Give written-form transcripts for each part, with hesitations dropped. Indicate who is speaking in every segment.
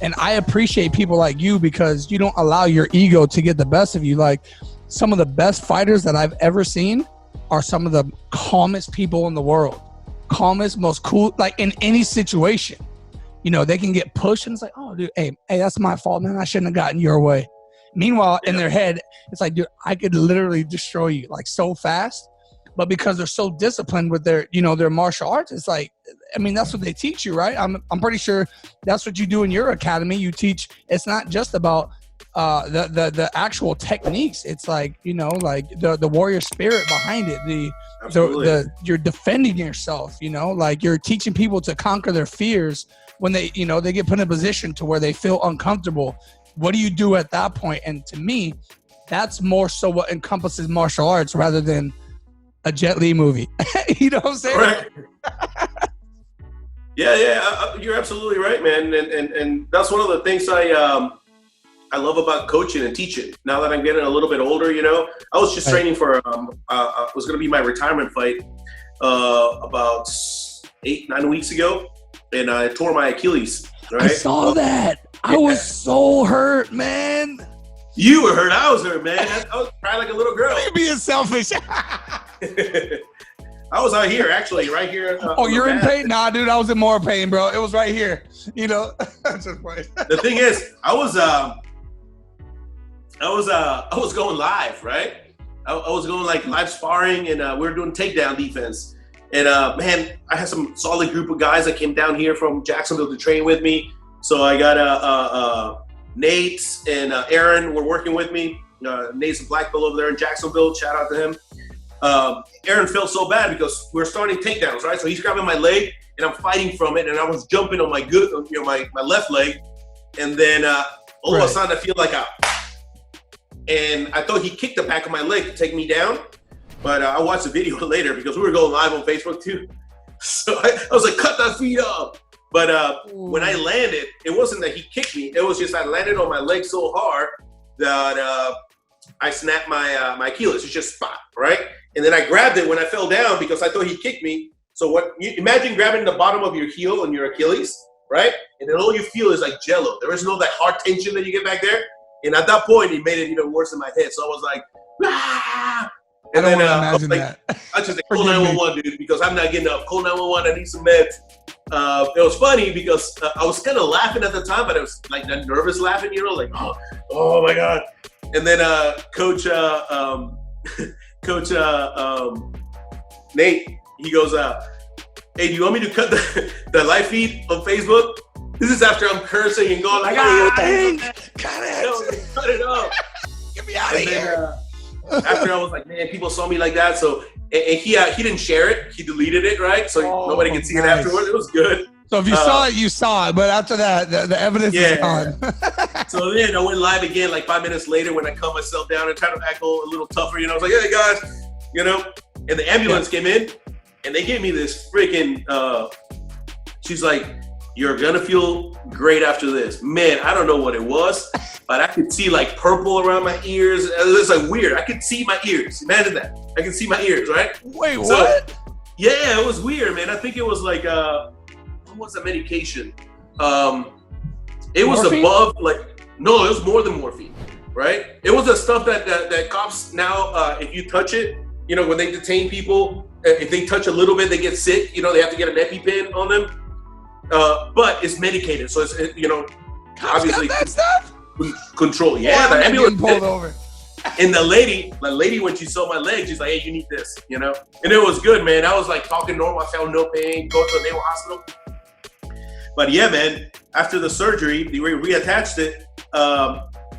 Speaker 1: And I appreciate people like you because you don't allow your ego to get the best of you. Like some of the best fighters that I've ever seen are some of the calmest people in the world. Calmest, most cool, like in any situation. You know, they can get pushed and it's like, oh, dude, hey, that's my fault, man. I shouldn't have gotten your way. Meanwhile, in their head, it's like, dude, I could literally destroy you like so fast. But because they're so disciplined with their, you know, their martial arts, it's like, I mean, that's what they teach you, right? I'm pretty sure that's what you do in your academy. You teach, it's not just about the actual techniques. It's like, you know, like the warrior spirit behind it. You're defending yourself, you know, like you're teaching people to conquer their fears when they, you know, they get put in a position to where they feel uncomfortable. What do you do at that point? And to me, that's more so what encompasses martial arts rather than a Jet Li movie. You know what I'm saying?
Speaker 2: Right. Yeah, you're absolutely right, man. And that's one of the things I love about coaching and teaching. Now that I'm getting a little bit older, you know, I was just training for was going to be my retirement fight about 8-9 weeks ago, and I tore my Achilles. Right? I
Speaker 1: saw that. Yeah. I was so hurt, man.
Speaker 2: You were hurt. I was hurt, man. I was crying like a little girl.
Speaker 1: You're being selfish.
Speaker 2: I was out here, actually, right here.
Speaker 1: Oh, you're in pain? Nah, dude, I was in more pain, bro. It was right here. You know, just funny.
Speaker 2: The thing is, I was going live, right? I was going like live sparring, and we were doing takedown defense. And man, I had some solid group of guys that came down here from Jacksonville to train with me. So I got Nate and Aaron were working with me. Nate's a black belt over there in Jacksonville. Shout out to him. Aaron felt so bad because we're starting takedowns, right? So he's grabbing my leg, and I'm fighting from it, and I was jumping on my my left leg, and then all of a sudden I feel like and I thought he kicked the back of my leg to take me down, but I watched the video later because we were going live on Facebook too. So I was like, cut that feet off. But when I landed, it wasn't that he kicked me. It was just I landed on my leg so hard that I snapped my Achilles. It's just spot, right? And then I grabbed it when I fell down because I thought he kicked me. So what? You imagine grabbing the bottom of your heel on your Achilles, right? And then all you feel is like jello. There is no that hard tension that you get back there. And at that point, it made it even worse in my head. So I was like, ah! And then I was like, I just like, call 911, dude, because I'm not getting up. Call 911. I need some meds. It was funny because I was kind of laughing at the time, but I was like that nervous laughing, you know, like, oh my God. And then Coach Nate, he goes, hey, do you want me to cut the live feed on Facebook? This is after I'm cursing and going like, cut it off.
Speaker 1: Get me out of here.
Speaker 2: After I was like, man, people saw me like that. So and he didn't share it. He deleted it, right? So nobody can see it afterwards. It was good.
Speaker 1: So if you saw it, you saw it. But after that, the evidence is gone.
Speaker 2: So then I went live again like 5 minutes later when I calmed myself down and tried to act a little tougher. You know, I was like, hey, guys, you know. And the ambulance came in, and they gave me this freaking, she's like, you're going to feel great after this. Man, I don't know what it was, but I could see like purple around my ears. It was like weird. I could see my ears. Imagine that. I could see my ears, right?
Speaker 1: Wait, what?
Speaker 2: Yeah, it was weird, man. I think it was like, what was the medication? It was morphine? Above, like, no, it was more than morphine, right? It was the stuff that cops now, if you touch it, you know, when they detain people, if they touch a little bit, they get sick. You know, they have to get an EpiPen on them. But it's medicated, so it's, you know,
Speaker 1: cops obviously got that stuff?
Speaker 2: Control. Yeah, the ambulance
Speaker 1: pulled over.
Speaker 2: And the lady, when she saw my leg, she's like, hey, you need this, you know? And it was good, man. I was like talking normal. I felt no pain, go to the Naval Hospital. But yeah, man, after the surgery, they reattached it.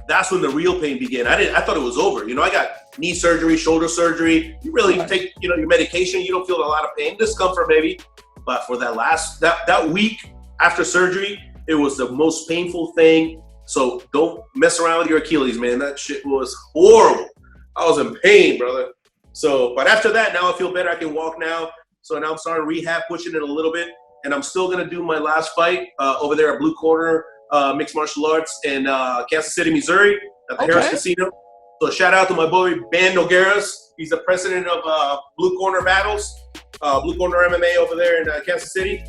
Speaker 2: That's when the real pain began. I thought it was over. You know, I got knee surgery, shoulder surgery. You really take, you know, your medication. You don't feel a lot of pain, discomfort maybe. But for that week after surgery, it was the most painful thing. So don't mess around with your Achilles, man. That shit was horrible. I was in pain, brother. So, but after that, now I feel better. I can walk now. So now I'm starting rehab, pushing it a little bit. And I'm still going to do my last fight over there at Blue Corner Mixed Martial Arts in Kansas City, Missouri at the Harris Casino. So shout out to my boy, Ben Nogueras. He's the president of Blue Corner Battles, Blue Corner MMA over there in Kansas City.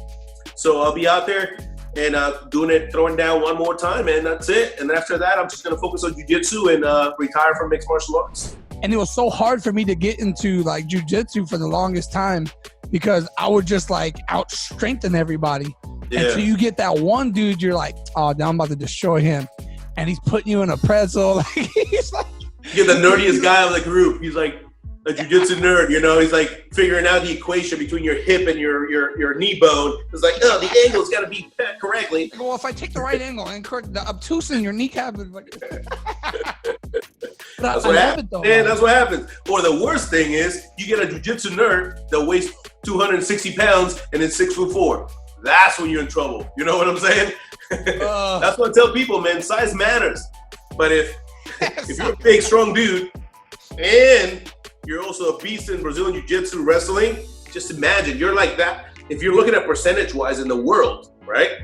Speaker 2: So I'll be out there. and doing it, throwing down one more time, and that's it. And after that, I'm just going to focus on jiu-jitsu and retire from mixed martial arts.
Speaker 1: And it was so hard for me to get into like jiu-jitsu for the longest time because I would just like out-strengthen everybody. Yeah. And so you get that one dude, you're like, oh, now I'm about to destroy him. And he's putting you in a pretzel. Like, he's like,
Speaker 2: you're the nerdiest guy of the group. He's like a jiu-jitsu nerd, you know. He's like figuring out the equation between your hip and your knee bone. It's like, oh, the angle's got to be correctly.
Speaker 1: Well, if I take the right angle and correct the obtuse in your kneecap,
Speaker 2: that's what happens. Man, that's what happens. Or the worst thing is, you get a jiu-jitsu nerd that weighs 260 pounds and is 6'4". That's when you're in trouble. You know what I'm saying? That's what I tell people, man. Size matters. But if you're a big, strong dude and you're also a beast in Brazilian Jiu-Jitsu wrestling, just imagine you're like that. If you're looking at percentage-wise in the world, right?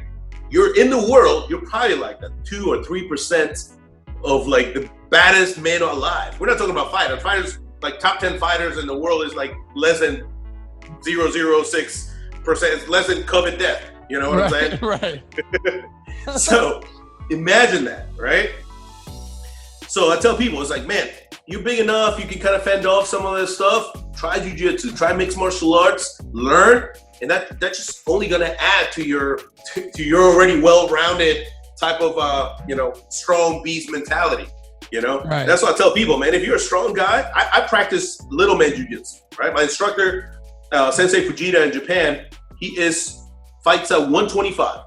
Speaker 2: You're in the world, you're probably like that 2 or 3% of like the baddest men alive. We're not talking about fighters. Fighters, like top 10 fighters in the world is like less than 0.06%, less than COVID death. You know what I'm saying?
Speaker 1: Right.
Speaker 2: So imagine that, right? So I tell people, it's like, man, you're big enough, you can kind of fend off some of this stuff. Try jiu-jitsu, try mixed martial arts, learn, and that's just only gonna add to your already well-rounded type of strong beast mentality. You know, right. That's what I tell people, man. If you're a strong guy, I practice little man jiu-jitsu, right? My instructor, Sensei Fujita in Japan, he fights at 125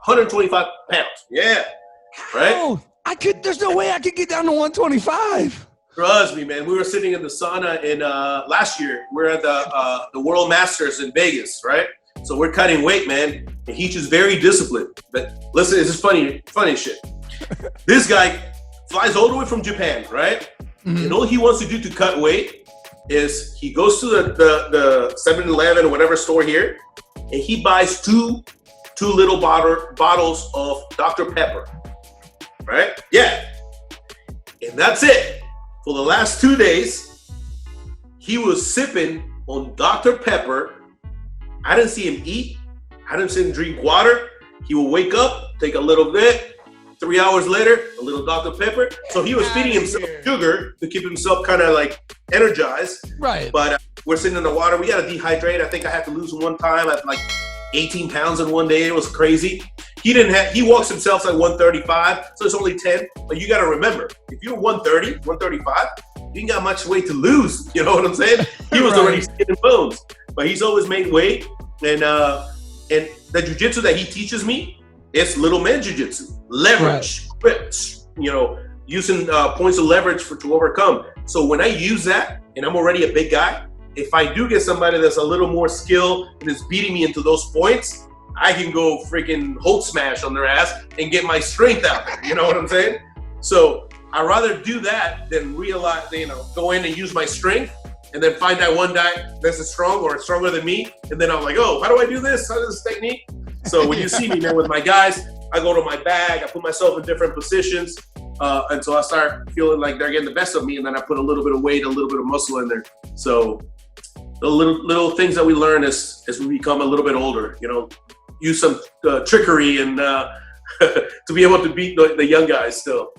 Speaker 2: pounds. Yeah, right?
Speaker 1: Oh, there's no way I could get down to 125.
Speaker 2: Trust me, man. We were sitting in the sauna in last year. We're at the World Masters in Vegas, right? So we're cutting weight, man. And he's just very disciplined. But listen, this is funny shit. This guy flies all the way from Japan, right? Mm-hmm. And all he wants to do to cut weight is he goes to the 7-Eleven or whatever store here, and he buys two little bottles of Dr. Pepper, right? Yeah. And that's it. For the last 2 days, he was sipping on Dr. Pepper. I didn't see him eat. I didn't see him drink water. He would wake up, take a little bit. 3 hours later, a little Dr. Pepper. So he was feeding himself sugar to keep himself kind of like energized.
Speaker 1: Right.
Speaker 2: But we're sitting in the water. We got to dehydrate. I think I had to lose one time at like 18 pounds in one day. It was crazy. He walks himself at 135, so it's only 10. But you got to remember, if you're 130, 135, you ain't got much weight to lose. You know what I'm saying? He was already skin and bones. But he's always made weight. And the jiu-jitsu that he teaches me, it's little man jiu-jitsu, leverage, grips, using points of leverage to overcome. So when I use that, and I'm already a big guy, if I do get somebody that's a little more skilled and is beating me into those points, I can go freaking hold smash on their ass and get my strength out there. You know what I'm saying? So I'd rather do that than realize, go in and use my strength and then find that one guy that's as strong or stronger than me. And then I'm like, oh, how do I do this? How is this technique? So when you see me, man, with my guys, I go to my bag, I put myself in different positions until I start feeling like they're getting the best of me, and then I put a little bit of weight, a little bit of muscle in there. So the little things that we learn as we become a little bit older, use some trickery and to be able to beat the young guys still.